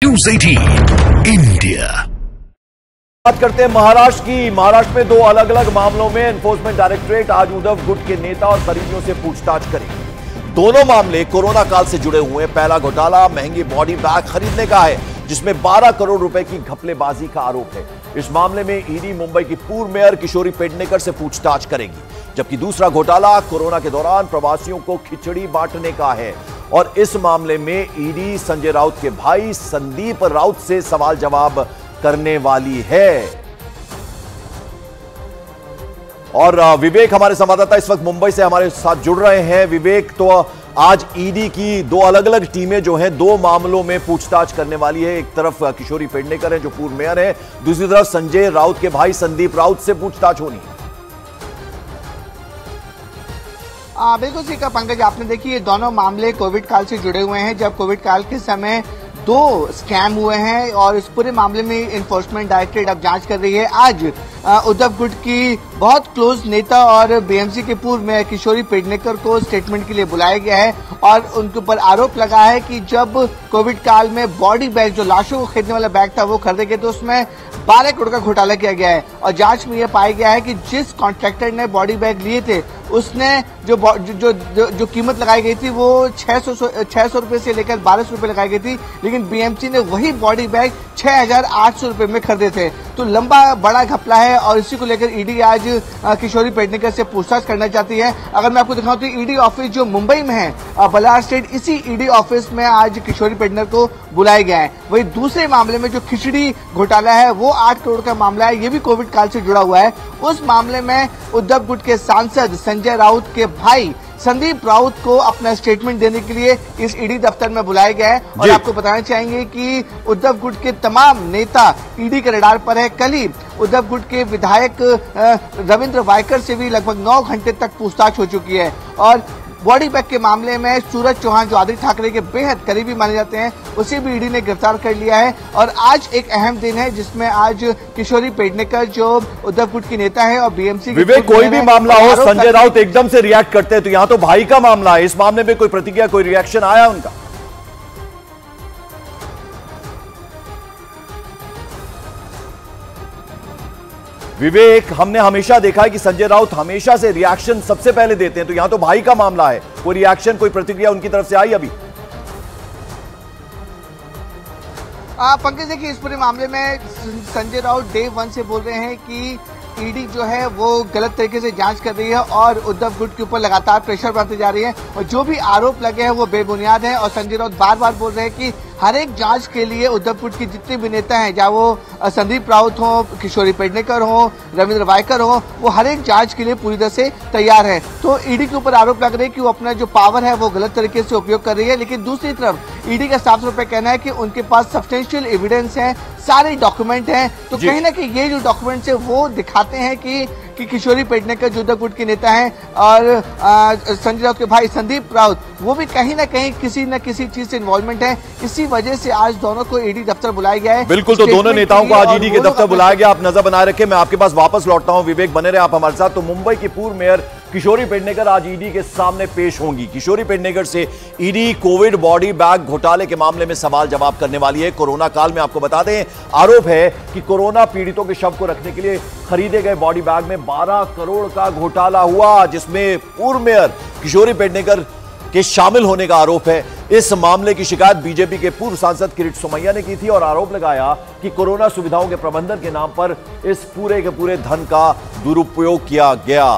News 18 India. बात करते हैं महाराष्ट्र की। महाराष्ट्र में दो अलग अलग मामलों में एनफोर्समेंट डायरेक्टरेट आज उद्धव गुट के नेता और करीबियों से पूछताछ करेगी। दोनों मामले कोरोना काल से जुड़े हुए हैं। पहला घोटाला महंगी बॉडी बैग खरीदने का है, जिसमें 12 करोड़ रुपए की घपलेबाजी का आरोप है। इस मामले में ईडी मुंबई की पूर्व मेयर किशोरी पेडनेकर से पूछताछ करेगी, जबकि दूसरा घोटाला कोरोना के दौरान प्रवासियों को खिचड़ी बांटने का है और इस मामले में ईडी संजय राउत के भाई संदीप राउत से सवाल जवाब करने वाली है। और विवेक हमारे संवाददाता इस वक्त मुंबई से हमारे साथ जुड़ रहे हैं। विवेक, तो आज ईडी की दो अलग अलग टीमें जो हैं दो मामलों में पूछताछ करने वाली है। एक तरफ किशोरी पेडनेकर है जो पूर्व मेयर है, दूसरी तरफ संजय राउत के भाई संदीप राउत से पूछताछ होनी है। बिल्कुल ठीक है पंकज, आपने देखिए ये दोनों मामले कोविड काल से जुड़े हुए हैं। जब कोविड काल के समय दो स्कैम हुए हैं और इस पूरे मामले में एनफोर्समेंट डायरेक्टरेट अब जांच कर रही है। आज उद्धव गुट की बहुत क्लोज नेता और बीएमसी के पूर्व मेयर किशोरी पेडनेकर को स्टेटमेंट के लिए बुलाया गया है और उनके ऊपर आरोप लगा है कि जब कोविड काल में बॉडी बैग, जो लाशों को खरीदने वाला बैग था, वो खरीदे गए तो उसमें 12 करोड़ का घोटाला किया गया है। और जांच में यह पाया गया है कि जिस कॉन्ट्रैक्टर ने बॉडी बैग लिए थे उसने जो कीमत लगाई गई थी वो 600 रुपए से लेकर 1200 रुपए लगाई गई थी, लेकिन बीएमसी ने वही बॉडी बैग 6800 रुपए में खरीदे थे। तो लंबा बड़ा घपला है और इसी को लेकर ईडी आज किशोरी पेडनेकर से पूछताछ करना चाहती है। अगर मैं आपको दिखाऊं तो ईडी ऑफिस जो मुंबई में है बलार स्टेट, इसी ईडी ऑफिस में आज किशोरी पेडनेकर को बुलाया गया है। वही दूसरे मामले में जो खिचड़ी घोटाला है वो 8 करोड़ का मामला है, ये भी कोविड काल से जुड़ा हुआ है। उस मामले में उद्धव गुट के सांसद संजय राउत के भाई संदीप राउत को अपना स्टेटमेंट देने के लिए इस ईडी दफ्तर में बुलाया गया है। और आपको बताना चाहेंगे कि उद्धव गुट के तमाम नेता ईडी के रडार पर है। कल ही उद्धव गुट के विधायक रविंद्र वायकर से भी लगभग 9 घंटे तक पूछताछ हो चुकी है। और बॉडी बैग के मामले में सूरज चौहान, जो आदित्य ठाकरे के बेहद करीबी माने जाते हैं, उसे भी ईडी ने गिरफ्तार कर लिया है। और आज एक अहम दिन है जिसमें आज किशोरी पेडनेकर जो उद्धव गुट की नेता है और बीएमसी विवेक, कोई भी मामला हो संजय राउत एकदम से रिएक्ट करते हैं, तो यहां तो भाई का मामला है, इस मामले में कोई प्रतिक्रिया, कोई रिएक्शन आया उनका? विवेक, हमने हमेशा देखा है कि संजय राउत हमेशा से रिएक्शन सबसे पहले देते हैं, तो यहां तो भाई का मामला है, कोई रिएक्शन, कोई प्रतिक्रिया उनकी तरफ से आई अभी? पंकज देखिए, इस पूरे मामले में संजय राउत डे 1 से बोल रहे हैं कि ईडी जो है वो गलत तरीके से जांच कर रही है और उद्धव गुट के ऊपर लगातार प्रेशर बढ़ते जा रही है और जो भी आरोप लगे हैं वो बेबुनियाद है। और संजय राउत बार बार बोल रहे हैं कि हर एक जांच के लिए उद्धव गुट के जितने भी नेता हैं, चाहे वो संदीप राउत हो, किशोरी पेडनेकर हो, रविंद्र वायकर हो, वो हर एक जांच के लिए पूरी तरह से तैयार है। तो ईडी के ऊपर आरोप लग रहे हैं कि वो अपना जो पावर है वो गलत तरीके से उपयोग कर रही है। लेकिन दूसरी तरफ ईडी का साफ तौर पर कहना है कि उनके पास सब्सटेंशियल एविडेंस है, सारे डॉक्यूमेंट हैं। तो कहीं ना कहीं ये जो डॉक्यूमेंट्स है वो दिखाते हैं कि किशोरी पेडनेकर जो उद्धव गुट के नेता हैं और संजय राउत के भाई संदीप राउत, वो भी कहीं ना कहीं किसी न किसी चीज से इन्वॉल्वमेंट है। इसी वजह से आज दोनों को ईडी दफ्तर बुलाया गया है। बिल्कुल, तो दोनों नेताओं को आज ईडी के दफ्तर बुलाया गया। आप नजर बनाए रखें, मैं आपके पास वापस लौटता हूं। विवेक, बने रहे आप हमारे साथ। तो मुंबई की पूर्व मेयर किशोरी पेडनेकर आज ईडी के सामने पेश होंगी। किशोरी पेडनेकर से ईडी कोविड बॉडी बैग घोटाले के मामले में सवाल जवाब करने वाली है। कोरोना काल में आपको बता दें, आरोप है कि कोरोना पीड़ितों के शव को रखने के लिए खरीदे गए बॉडी बैग में 12 करोड़ का घोटाला हुआ, जिसमें पूर्व मेयर किशोरी पेडनेकर के शामिल होने का आरोप है। इस मामले की शिकायत बीजेपी के पूर्व सांसद किरीट सोमैया ने की थी और आरोप लगाया कि कोरोना सुविधाओं के प्रबंधन के नाम पर इस पूरे के पूरे धन का दुरुपयोग किया गया।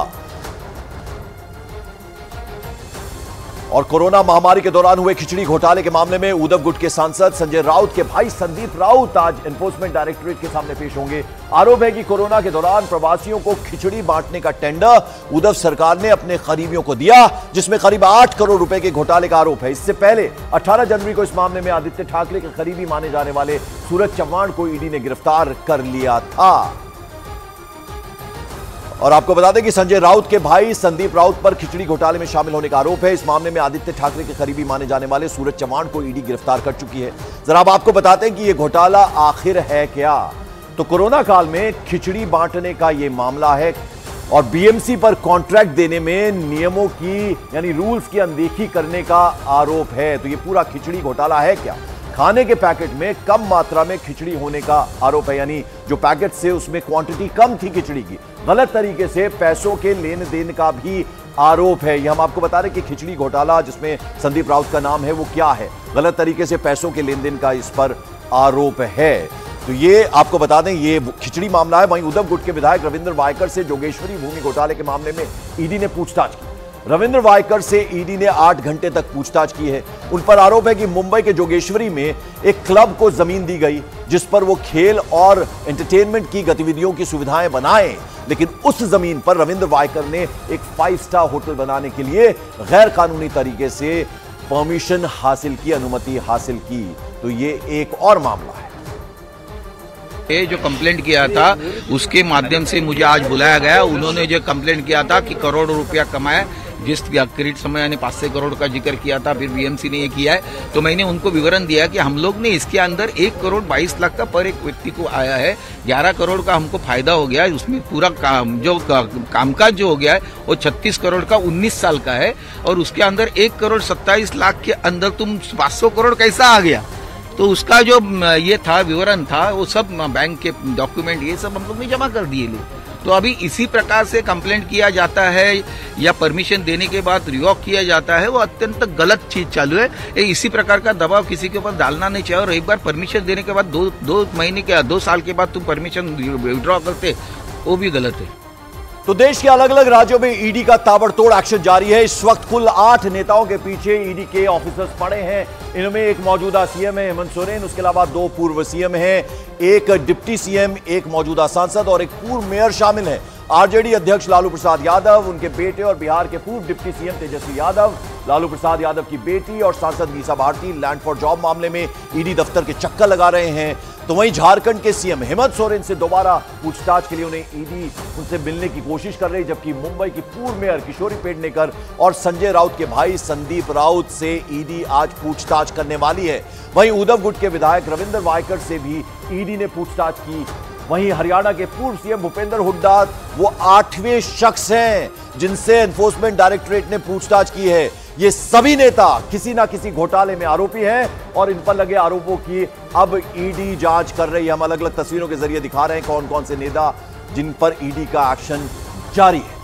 और कोरोना महामारी के दौरान हुए खिचड़ी घोटाले के मामले में उद्धव गुट के सांसद संजय राउत के भाई संदीप राउत आज एनफोर्समेंट डायरेक्टरेट के सामने पेश होंगे। आरोप है कि कोरोना के दौरान प्रवासियों को खिचड़ी बांटने का टेंडर उद्धव सरकार ने अपने करीबियों को दिया, जिसमें करीब 8 करोड़ रुपए के घोटाले का आरोप है। इससे पहले 18 जनवरी को इस मामले में आदित्य ठाकरे के करीबी माने जाने वाले सूरज चौहान को ईडी ने गिरफ्तार कर लिया था। और आपको बता दें कि संजय राउत के भाई संदीप राउत पर खिचड़ी घोटाले में शामिल होने का आरोप है। इस मामले में आदित्य ठाकरे के करीबी माने जाने वाले सूरज चौहान को ईडी गिरफ्तार कर चुकी है। जरा अब आपको बताते हैं कि यह घोटाला आखिर है क्या। तो कोरोना काल में खिचड़ी बांटने का यह मामला है और बीएमसी पर कॉन्ट्रैक्ट देने में नियमों की यानी रूल्स की अनदेखी करने का आरोप है। तो यह पूरा खिचड़ी घोटाला है क्या? खाने के पैकेट में कम मात्रा में खिचड़ी होने का आरोप है, यानी जो पैकेट से उसमें क्वांटिटी कम थी खिचड़ी की। गलत तरीके से पैसों के लेन देन का भी आरोप है। यह हम आपको बता रहे कि खिचड़ी घोटाला जिसमें संदीप राउत का नाम है वो क्या है, गलत तरीके से पैसों के लेन देन का इस पर आरोप है। तो ये आपको बता दें, ये खिचड़ी मामला है। वहीं उद्धव गुट के विधायक रविंद्र वायकर से जोगेश्वरी भूमि घोटाले के मामले में ईडी ने पूछताछ की। रविंद्र वायकर से ईडी ने 8 घंटे तक पूछताछ की है। उन पर आरोप है कि मुंबई के जोगेश्वरी में एक क्लब को जमीन दी गई जिस पर वो खेल और एंटरटेनमेंट की गतिविधियों की सुविधाएं बनाएं, लेकिन उस जमीन पर रविंद्र वायकर ने एक 5 स्टार होटल बनाने के लिए गैर कानूनी तरीके से परमिशन हासिल की, अनुमति हासिल की। तो ये एक और मामला है। ये जो कंप्लेंट किया था उसके माध्यम से मुझे आज बुलाया गया। उन्होंने जो कंप्लेंट किया था कि करोड़ों रुपया कमाया, जिस क्रेडिट समय ने 500 करोड़ का जिक्र किया था, फिर बीएमसी ने ये किया है। तो मैंने उनको विवरण दिया कि हम लोग ने इसके अंदर 1 करोड़ 22 लाख का पर एक व्यक्ति को आया है, 11 करोड़ का हमको फायदा हो गया है। उसमें पूरा कामकाज जो हो गया है वो 36 करोड़ का 19 साल का है, और उसके अंदर 1 करोड़ 27 लाख के अंदर तुम 500 करोड़ कैसा आ गया। तो उसका जो ये था विवरण था वो सब बैंक के डॉक्यूमेंट ये सब हम लोग ने जमा कर दिए ले। तो अभी इसी प्रकार से कंप्लेंट किया जाता है या परमिशन देने के बाद रिवॉक किया जाता है, वो अत्यंत गलत चीज चालू है। इसी प्रकार का दबाव किसी के ऊपर डालना नहीं चाहिए। और एक बार परमिशन देने के बाद 2 महीने के 2 साल के बाद तुम परमिशन विड्रॉ करते, वो भी गलत है। तो देश के अलग अलग राज्यों में ईडी का ताबड़तोड़ एक्शन जारी है। इस वक्त कुल 8 नेताओं के पीछे ईडी के ऑफिसर्स पड़े हैं। इनमें एक मौजूदा सीएम है हेमंत सोरेन, उसके अलावा 2 पूर्व सीएम हैं, एक डिप्टी सीएम, एक मौजूदा सांसद और एक पूर्व मेयर शामिल है। आरजेडी अध्यक्ष लालू प्रसाद यादव, उनके बेटे और बिहार के पूर्व डिप्टी सीएम तेजस्वी यादव, लालू प्रसाद यादव की बेटी और सांसद Misa Bharti land for job मामले में ईडी दफ्तर के चक्कर लगा रहे हैं। तो वहीं झारखंड के सीएम हेमंत सोरेन से दोबारा पूछताछ के लिए उन्हें ईडी उनसे मिलने की कोशिश कर रही है, जबकि मुंबई की पूर्व मेयर किशोरी पेडनेकर और संजय राउत के भाई संदीप राउत से ईडी आज पूछताछ करने वाली है। वहीं उद्धव गुट के विधायक रविंद्र वायकर से भी ईडी ने पूछताछ की। वहीं हरियाणा के पूर्व सीएम भूपेंद्र हुड्डा वो 8वें शख्स हैं जिनसे एनफोर्समेंट डायरेक्टरेट ने पूछताछ की है। ये सभी नेता किसी ना किसी घोटाले में आरोपी हैं और इन पर लगे आरोपों की अब ईडी जांच कर रही है। हम अलग अलग तस्वीरों के जरिए दिखा रहे हैं कौन कौन से नेता जिन पर ईडी का एक्शन जारी है।